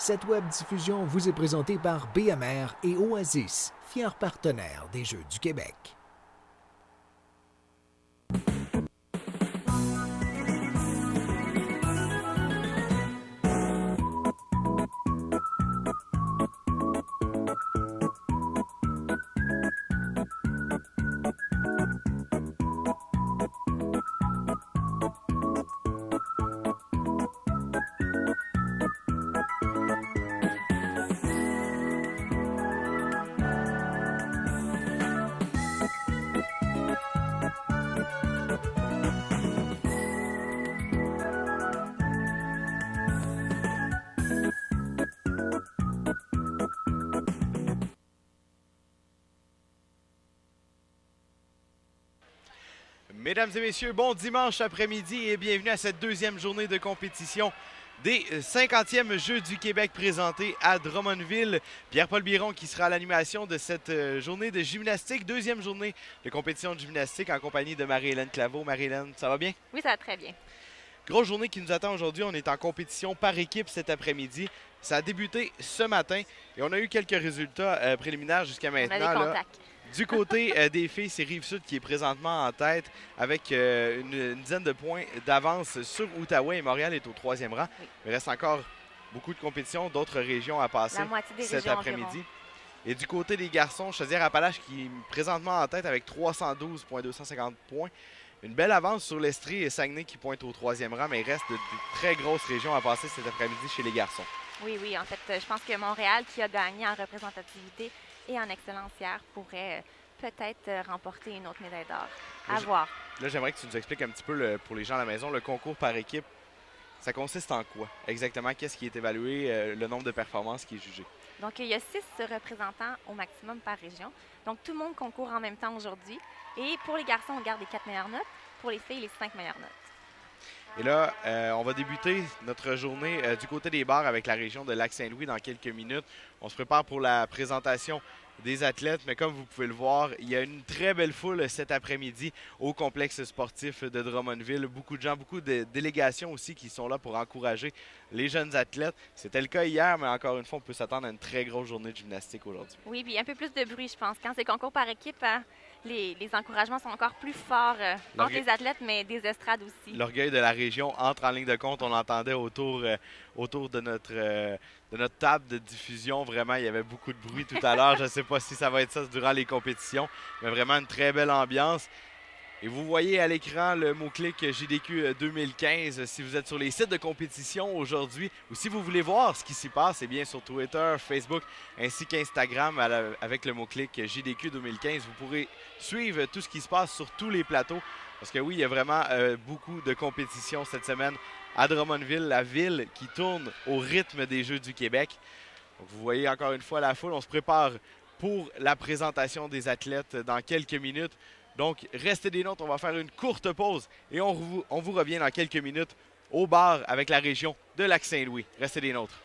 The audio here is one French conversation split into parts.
Cette web diffusion vous est présentée par BMR et Oasis, fiers partenaires des Jeux du Québec. Mesdames et messieurs, bon dimanche après-midi et bienvenue à cette deuxième journée de compétition des 50e Jeux du Québec présentés à Drummondville. Pierre-Paul Biron qui sera à l'animation de cette journée de gymnastique, deuxième journée de compétition de gymnastique en compagnie de Marie-Hélène Claveau. Marie-Hélène, ça va bien? Oui, ça va très bien. Grosse journée qui nous attend aujourd'hui. On est en compétition par équipe cet après-midi. Ça a débuté ce matin et on a eu quelques résultats préliminaires jusqu'à maintenant. On a des contacts. Du côté des filles, c'est Rive-Sud qui est présentement en tête avec une dizaine de points d'avance sur Outaouais et Montréal est au troisième rang. Oui. Il reste encore beaucoup de compétitions, d'autres régions à passer La moitié des cet régions après-midi. environ. Et du côté des garçons, Chaudière-Appalaches qui est présentement en tête avec 312,250 points. Une belle avance sur l'Estrie et Saguenay qui pointe au troisième rang, mais il reste de très grosses régions à passer cet après-midi chez les garçons. Oui, en fait, je pense que Montréal, qui a gagné en représentativité et en excellence hier, pourrait peut-être remporter une autre médaille d'or. À voir. Là, j'aimerais que tu nous expliques un petit peu, pour les gens à la maison, le concours par équipe. Ça consiste en quoi? Exactement, qu'est-ce qui est évalué, le nombre de performances qui est jugé? Donc, il y a 6 représentants au maximum par région. Donc, tout le monde concourt en même temps aujourd'hui. Et pour les garçons, on garde les 4 meilleures notes. Pour les filles, les 5 meilleures notes. Et là, on va débuter notre journée du côté des bars avec la région de Lac-Saint-Louis dans quelques minutes. On se prépare pour la présentation des athlètes, mais comme vous pouvez le voir, il y a une très belle foule cet après-midi au complexe sportif de Drummondville. Beaucoup de gens, beaucoup de délégations aussi qui sont là pour encourager les jeunes athlètes. C'était le cas hier, mais encore une fois, on peut s'attendre à une très grosse journée de gymnastique aujourd'hui. Oui, puis un peu plus de bruit, je pense. Quand c'est concours par équipe, les encouragements sont encore plus forts entre les athlètes, mais des estrades aussi. L'orgueil de la région entre en ligne de compte. On l'entendait autour de notre table de diffusion. Vraiment, il y avait beaucoup de bruit tout à l'heure. Je ne sais pas si ça va être ça durant les compétitions, mais vraiment une très belle ambiance. Et vous voyez à l'écran le mot-clic JDQ 2015 si vous êtes sur les sites de compétition aujourd'hui ou si vous voulez voir ce qui s'y passe, c'est bien sur Twitter, Facebook ainsi qu'Instagram avec le mot-clic JDQ 2015. Vous pourrez suivre tout ce qui se passe sur tous les plateaux parce que oui, il y a vraiment beaucoup de compétitions cette semaine à Drummondville, la ville qui tourne au rythme des Jeux du Québec. Donc, vous voyez encore une fois la foule, on se prépare pour la présentation des athlètes dans quelques minutes. Donc, restez des notes, on va faire une courte pause et on vous revient dans quelques minutes au bar avec la région de Lac-Saint-Louis. Restez des nôtres.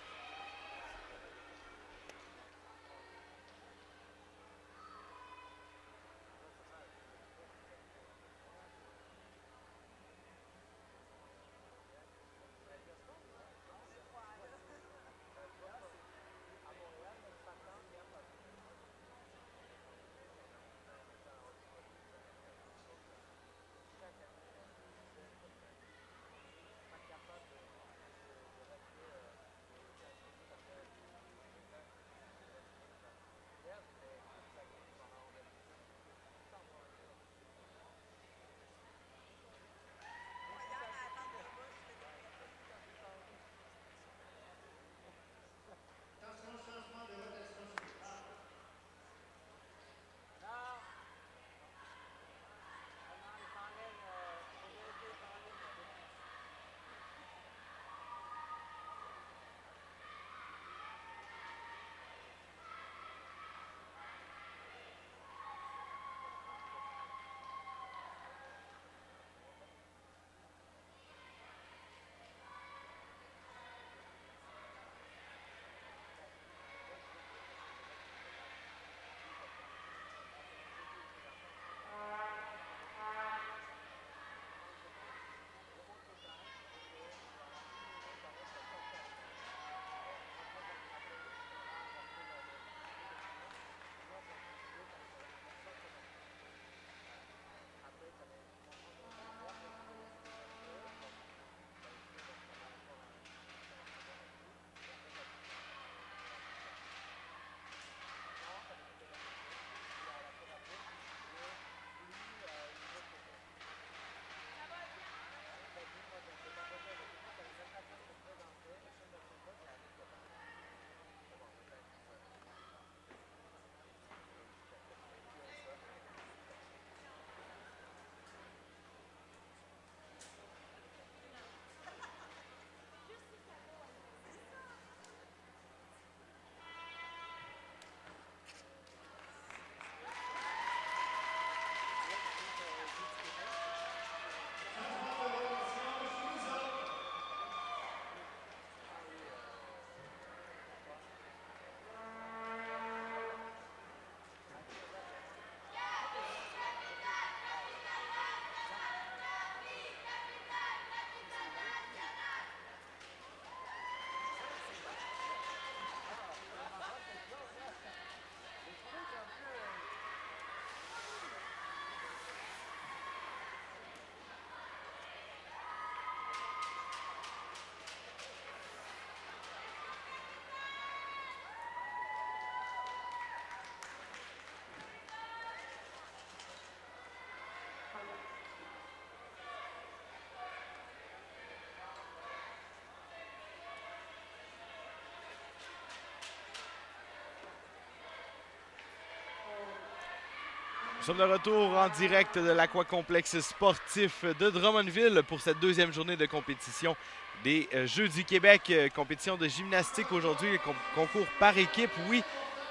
Nous sommes de retour en direct de l'Aquacomplexe sportif de Drummondville pour cette deuxième journée de compétition des Jeux du Québec. Compétition de gymnastique aujourd'hui, concours par équipe, oui.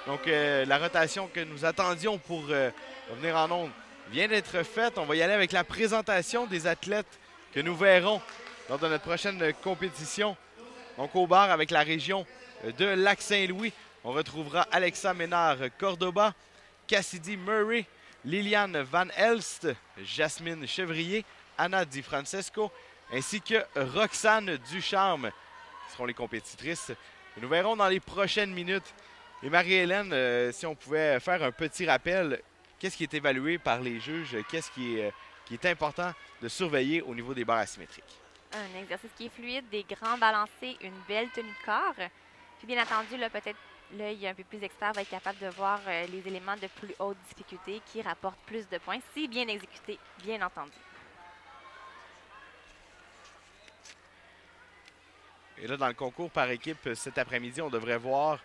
Donc la rotation que nous attendions pour revenir en ondes vient d'être faite. On va y aller avec la présentation des athlètes que nous verrons lors de notre prochaine compétition. Donc au bar avec la région de Lac-Saint-Louis, on retrouvera Alexa Ménard-Cordoba, Cassidy Murray, Liliane Van Elst, Jasmine Chevrier, Anna Di Francesco, ainsi que Roxane Ducharme, qui seront les compétitrices. Et nous verrons dans les prochaines minutes. Et Marie-Hélène, si on pouvait faire un petit rappel, qu'est-ce qui est évalué par les juges, qu'est-ce qui est important de surveiller au niveau des barres asymétriques? Un exercice qui est fluide, des grands balancés, une belle tenue de corps. Puis bien entendu, là, peut-être l'œil un peu plus expert va être capable de voir les éléments de plus haute difficulté qui rapportent plus de points, si bien exécutés, bien entendu. Et là, dans le concours par équipe cet après-midi, on devrait voir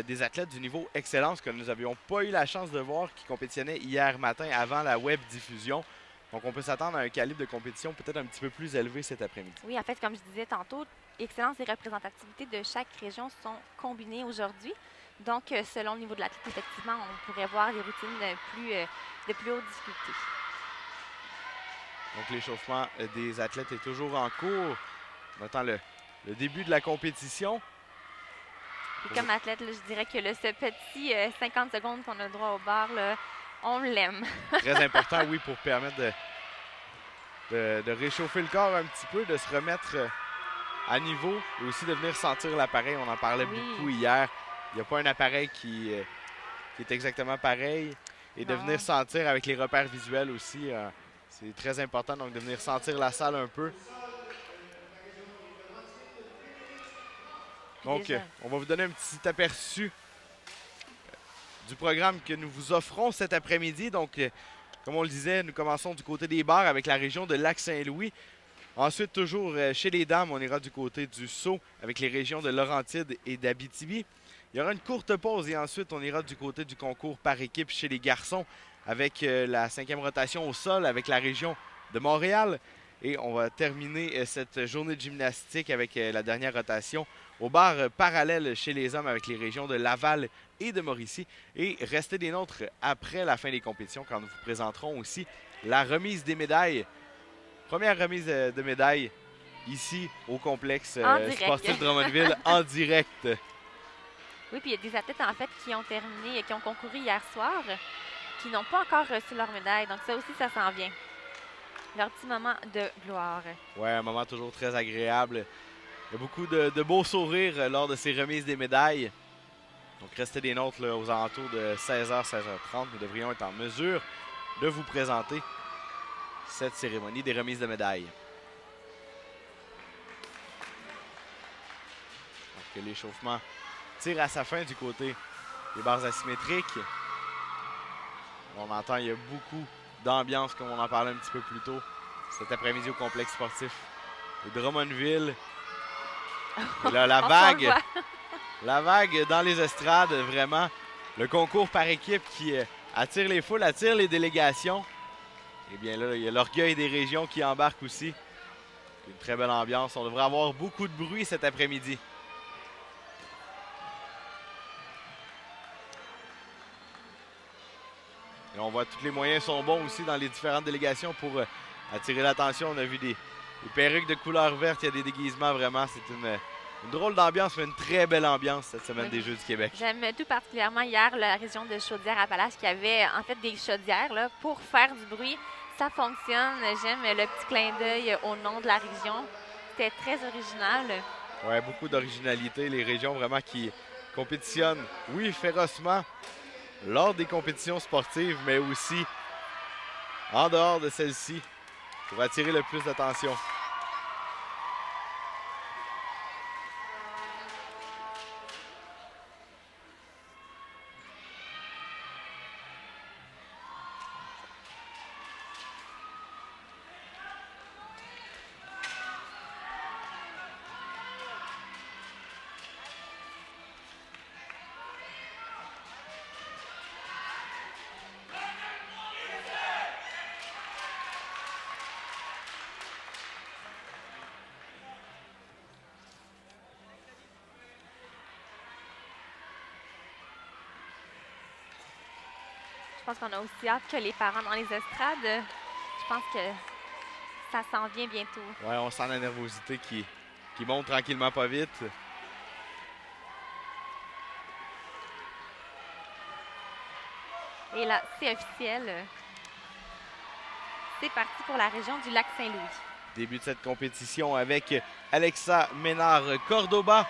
des athlètes du niveau excellence que nous n'avions pas eu la chance de voir qui compétitionnaient hier matin avant la web diffusion. Donc, on peut s'attendre à un calibre de compétition peut-être un petit peu plus élevé cet après-midi. Oui, en fait, comme je disais tantôt, excellence et représentativité de chaque région sont combinées aujourd'hui. Donc, selon le niveau de l'athlète, effectivement, on pourrait voir des routines de plus haute difficulté. Donc, l'échauffement des athlètes est toujours en cours. On attend le début de la compétition. Et comme athlète, là, je dirais que ce petit 50 secondes qu'on a le droit au bar, là, on l'aime. Très important, oui, pour permettre de réchauffer le corps un petit peu, de se remettre à niveau et aussi de venir sentir l'appareil. On en parlait beaucoup hier. Il n'y a pas un appareil qui est exactement pareil. Et de venir sentir avec les repères visuels aussi, c'est très important. Donc, de venir sentir la salle un peu. Donc, on va vous donner un petit aperçu du programme que nous vous offrons cet après-midi. Donc, comme on le disait, nous commençons du côté des bars avec la région de Lac-Saint-Louis. Ensuite, toujours chez les dames, on ira du côté du Sceau avec les régions de Laurentides et d'Abitibi. Il y aura une courte pause et ensuite, on ira du côté du concours par équipe chez les garçons avec la 5e rotation au sol avec la région de Montréal. Et on va terminer cette journée de gymnastique avec la dernière rotation au bar parallèle chez les hommes avec les régions de Laval et de Mauricie. Et restez des nôtres après la fin des compétitions quand nous vous présenterons aussi la remise des médailles. Première remise de médailles ici au complexe sportif de Drummondville en direct. Oui, puis il y a des athlètes en fait qui ont terminé, qui ont concouru hier soir, qui n'ont pas encore reçu leur médaille. Donc ça aussi, ça s'en vient. Leur petit moment de gloire. Oui, un moment toujours très agréable. Il y a beaucoup de beaux sourires lors de ces remises des médailles. Donc, restez des nôtres là, aux alentours de 16h, 16h30. Nous devrions être en mesure de vous présenter cette cérémonie des remises de médailles. Donc, l'échauffement tire à sa fin du côté des barres asymétriques. On entend, il y a beaucoup d'ambiance, comme on en parlait un petit peu plus tôt, cet après-midi au complexe sportif de Drummondville. Et là, la vague dans les estrades, vraiment. Le concours par équipe qui attire les foules, attire les délégations. Et bien là, il y a l'orgueil des régions qui embarque aussi. Une très belle ambiance. On devrait avoir beaucoup de bruit cet après-midi. Et on voit que tous les moyens sont bons aussi dans les différentes délégations pour attirer l'attention. On a vu des perruques de couleur verte, il y a des déguisements vraiment. C'est une drôle d'ambiance, mais une très belle ambiance cette semaine des Jeux du Québec. J'aime tout particulièrement hier la région de Chaudière-Appalaches qui avait en fait des chaudières là, pour faire du bruit. Ça fonctionne. J'aime le petit clin d'œil au nom de la région. C'était très original. Oui, beaucoup d'originalité. Les régions vraiment qui compétitionnent, oui, férocement lors des compétitions sportives, mais aussi en dehors de celles-ci pour attirer le plus d'attention. Je pense qu'on a aussi hâte que les parents dans les estrades. Je pense que ça s'en vient bientôt. Ouais, on sent la nervosité qui monte tranquillement pas vite. Et là, c'est officiel. C'est parti pour la région du Lac-Saint-Louis. Début de cette compétition avec Alexa Ménard-Cordoba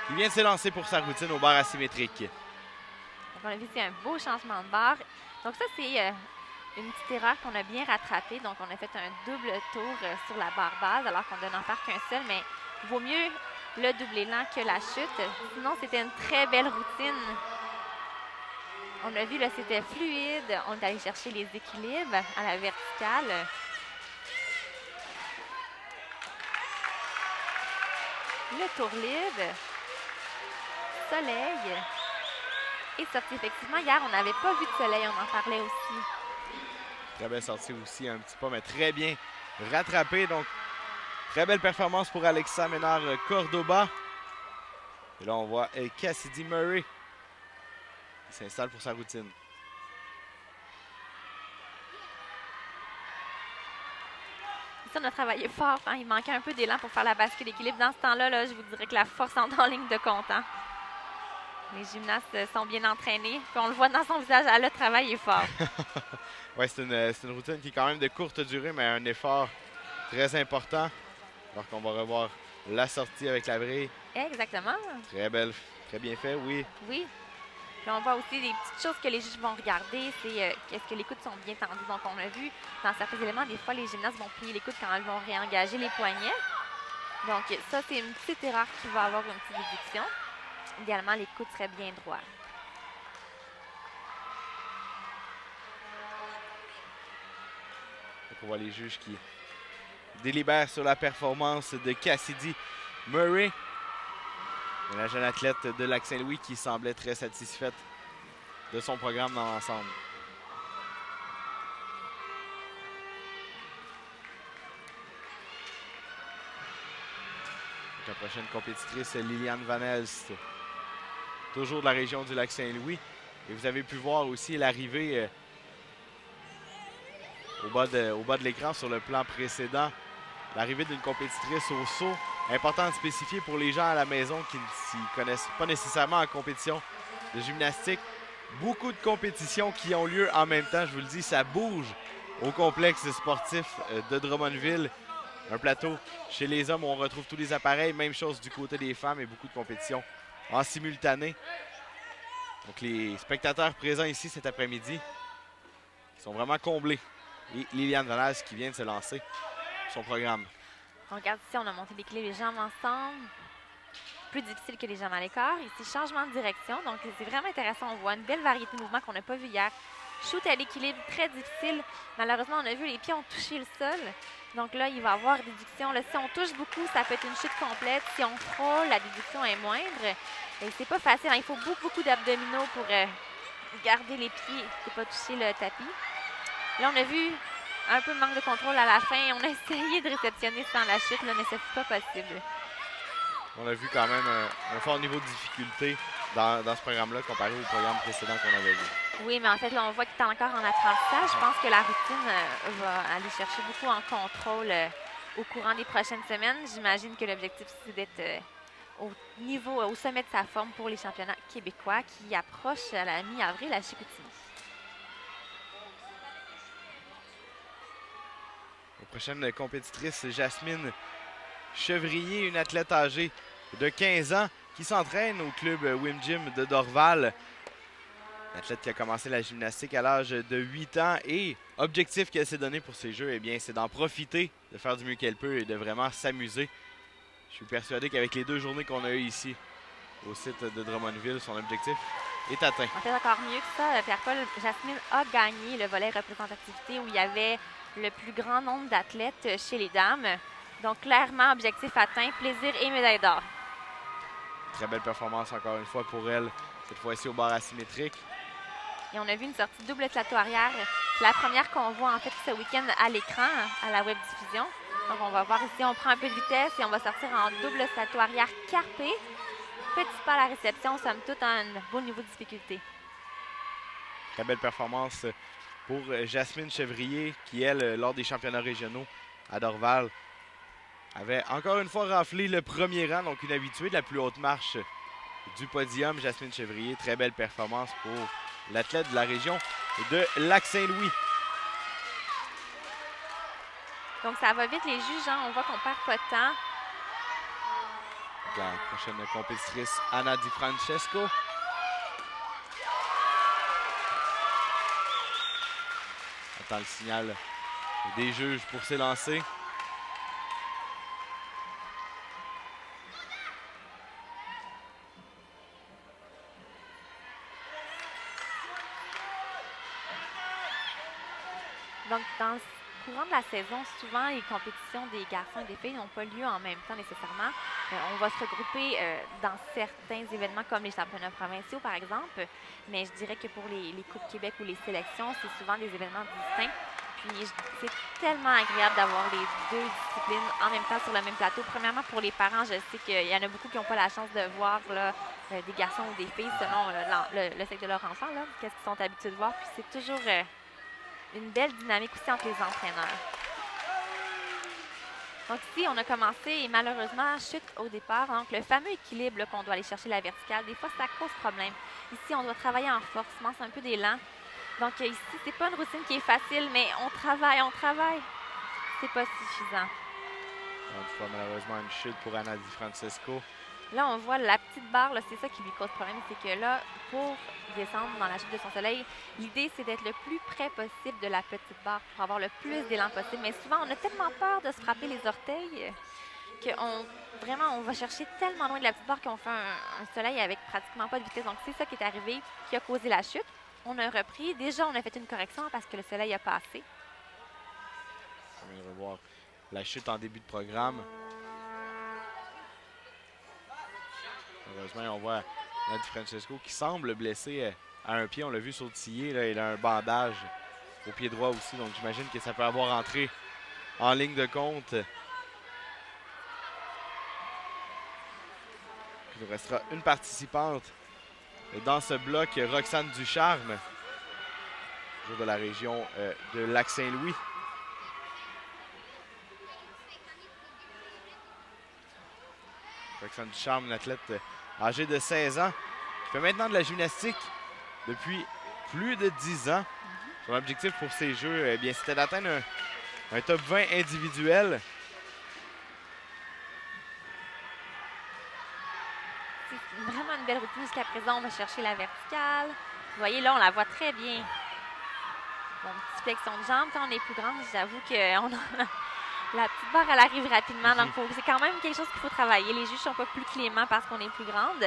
qui vient de s'élancer pour sa routine au bar asymétrique. Donc, on a vu c'est un beau changement de barre. Donc ça, c'est une petite erreur qu'on a bien rattrapée. Donc, on a fait un double tour sur la barre base alors qu'on donne en faire qu'un seul. Mais il vaut mieux le double élan que la chute. Sinon, c'était une très belle routine. On a vu, là, c'était fluide. On est allé chercher les équilibres à la verticale. Le tour libre. Soleil. Et sortie, effectivement, hier, on n'avait pas vu de soleil. On en parlait aussi. Très belle sortie aussi, un petit pas, mais très bien rattrapé. Donc, très belle performance pour Alexa Ménard-Cordoba. Et là, on voit Cassidy Murray qui s'installe pour sa routine. Ici, on a travaillé fort. Hein? Il manquait un peu d'élan pour faire la bascule d'équilibre. Dans ce temps-là, là, je vous dirais que la force entre en ligne de compte. Hein? Les gymnastes sont bien entraînés. Puis on le voit dans son visage, le travail est fort. Oui, c'est une routine qui est quand même de courte durée, mais un effort très important. Alors qu'on va revoir la sortie avec la vrille. Exactement. Très belle, très bien fait, oui. Oui. Puis on voit aussi des petites choses que les juges vont regarder. C'est est-ce que les coudes sont bien tendus. Donc, on a vu dans certains éléments, des fois, les gymnastes vont plier les coudes quand ils vont réengager les poignets. Donc, ça, c'est une petite erreur qui va avoir une petite déduction. Idéalement, les coudes seraient bien droits. Donc on voit les juges qui délibèrent sur la performance de Cassidy Murray. Et la jeune athlète de Lac-Saint-Louis qui semblait très satisfaite de son programme dans l'ensemble. La prochaine compétitrice, Liliane Van Elst, toujours de la région du Lac-Saint-Louis. Et vous avez pu voir aussi l'arrivée au bas de l'écran sur le plan précédent. L'arrivée d'une compétitrice au saut. Important de spécifier pour les gens à la maison qui ne s'y connaissent pas nécessairement en compétition de gymnastique. Beaucoup de compétitions qui ont lieu en même temps. Je vous le dis, ça bouge au complexe sportif de Drummondville. Un plateau chez les hommes où on retrouve tous les appareils. Même chose du côté des femmes et beaucoup de compétitions en simultané. Donc les spectateurs présents ici cet après-midi sont vraiment comblés. Et Liliane Van Elst qui vient de se lancer son programme. On regarde ici, on a monté l'équilibre, les jambes ensemble. Plus difficile que les jambes à l'écart. Ici, changement de direction. Donc, c'est vraiment intéressant. On voit une belle variété de mouvements qu'on n'a pas vu hier. Shoot à l'équilibre, très difficile. Malheureusement, on a vu les pieds ont touché le sol. Donc là, il va y avoir déduction. Là, si on touche beaucoup, ça peut être une chute complète. Si on frôle, la déduction est moindre. Et c'est pas facile. Hein. Il faut beaucoup d'abdominaux pour garder les pieds et pas toucher le tapis. Là, on a vu un peu de manque de contrôle à la fin. On a essayé de réceptionner sans la chute, là, mais ce n'est pas possible. On a vu quand même un fort niveau de difficulté dans ce programme-là comparé au programme précédent qu'on avait vu. Oui, mais en fait, là, on voit qu'il est encore en apprentissage. Je pense que la routine va aller chercher beaucoup en contrôle au courant des prochaines semaines. J'imagine que l'objectif, c'est d'être au sommet de sa forme pour les championnats québécois qui approchent à la mi-avril à Chicoutimi. La prochaine compétitrice, Jasmine Chevrier, une athlète âgée de 15 ans qui s'entraîne au club Wim Gym de Dorval. Une athlète qui a commencé la gymnastique à l'âge de 8 ans et objectif qu'elle s'est donné pour ces Jeux, eh bien, c'est d'en profiter, de faire du mieux qu'elle peut et de vraiment s'amuser. Je suis persuadé qu'avec les 2 journées qu'on a eues ici au site de Drummondville, son objectif est atteint. En fait, encore mieux que ça, Pierre-Paul, Jasmine a gagné le volet représentativité où il y avait le plus grand nombre d'athlètes chez les dames. Donc, clairement, objectif atteint, plaisir et médaille d'or. Très belle performance encore une fois pour elle, cette fois-ci au bar asymétrique. Et on a vu une sortie double plateau arrière. C'est la première qu'on voit en fait ce week-end à l'écran, à la web diffusion. Donc, on va voir ici, on prend un peu de vitesse et on va sortir en double plateau arrière carpé. Petit pas à la réception, somme toute, à un beau niveau de difficulté. Très belle performance pour Jasmine Chevrier, qui, elle, lors des championnats régionaux à Dorval, avait encore une fois raflé le premier rang, donc une habituée de la plus haute marche du podium. Jasmine Chevrier, très belle performance pour l'athlète de la région de Lac-Saint-Louis. Donc, ça va vite, les juges, hein? On voit qu'on perd pas de temps. La prochaine compétitrice, Anna Di Francesco. Attend le signal des juges pour s'élancer. Donc, dans le courant de la saison, souvent, les compétitions des garçons et des filles n'ont pas lieu en même temps nécessairement. On va se regrouper dans certains événements comme les championnats provinciaux, par exemple. Mais je dirais que pour les Coupes Québec ou les sélections, c'est souvent des événements distincts. Puis, c'est tellement agréable d'avoir les deux disciplines en même temps sur le même plateau. Premièrement, pour les parents, je sais qu'il y en a beaucoup qui n'ont pas la chance de voir là, des garçons ou des filles selon le sexe de leur enfant, qu'est-ce qu'ils sont habitués de voir. Puis, c'est toujours une belle dynamique aussi entre les entraîneurs. Donc ici, on a commencé et malheureusement, chute au départ. Donc le fameux équilibre qu'on doit aller chercher la verticale, des fois, ça cause problème. Ici, on doit travailler en force, c'est un peu d'élan. Donc ici, c'est pas une routine qui est facile, mais on travaille. C'est pas suffisant. Une fois, malheureusement, une chute pour Anna Di Francesco. Là, on voit la petite barre, c'est ça qui lui cause problème. C'est que là, pour descendre dans la chute de son soleil, l'idée, c'est d'être le plus près possible de la petite barre pour avoir le plus d'élan possible. Mais souvent, on a tellement peur de se frapper les orteils qu'on va chercher tellement loin de la petite barre qu'on fait un soleil avec pratiquement pas de vitesse. Donc, c'est ça qui est arrivé, qui a causé la chute. On a repris. Déjà, on a fait une correction parce que le soleil a passé. On vient de revoir la chute en début de programme. Heureusement, on voit Anna Di Francesco qui semble blessé à un pied. On l'a vu sautiller. Là, il a un bandage au pied droit aussi. Donc, j'imagine que ça peut avoir entré en ligne de compte. Il nous restera une participante dans ce bloc, Roxane Ducharme, joueur de la région de Lac-Saint-Louis. Roxane Ducharme, une athlète âgée de 16 ans, qui fait maintenant de la gymnastique depuis plus de 10 ans. Son objectif pour ces Jeux, eh bien, c'était d'atteindre un top 20 individuel. C'est vraiment une belle routine jusqu'à présent. On va chercher la verticale. Vous voyez, là, on la voit très bien. Bon, petite flexion de jambe. Quand on est plus grande, j'avoue que la petite barre, elle arrive rapidement. Donc, c'est quand même quelque chose qu'il faut travailler. Les juges ne sont pas plus cléments parce qu'on est plus grande.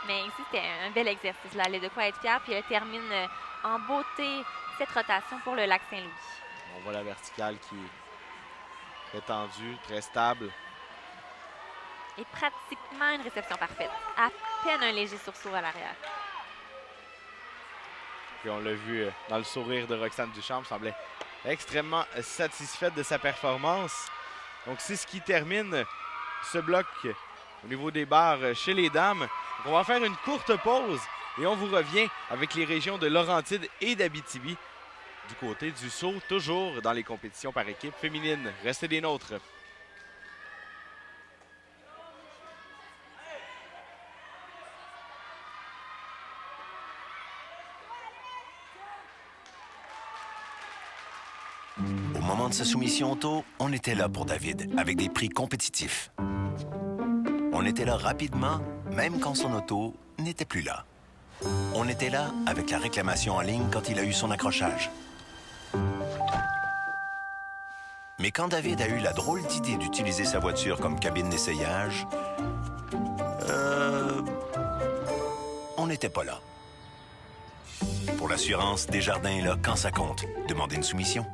Mais ici, c'était un bel exercice. Là. Elle a de quoi être fière. Puis elle termine en beauté cette rotation pour le Lac-Saint-Louis. On voit la verticale qui est très tendue, très stable. Et pratiquement une réception parfaite. À peine un léger sursaut à l'arrière. Puis on l'a vu dans le sourire de Roxane Ducharme, semblait extrêmement satisfaite de sa performance. Donc c'est ce qui termine ce bloc au niveau des barres chez les dames. Donc, on va faire une courte pause et on vous revient avec les régions de Laurentides et d'Abitibi du côté du saut, toujours dans les compétitions par équipe féminine. Restez des nôtres. Au moment de sa soumission auto, on était là pour David, avec des prix compétitifs. On était là rapidement, même quand son auto n'était plus là. On était là avec la réclamation en ligne quand il a eu son accrochage. Mais quand David a eu la drôle d'idée d'utiliser sa voiture comme cabine d'essayage, on n'était pas là. Pour l'assurance, Desjardins est là quand ça compte. Demandez une soumission.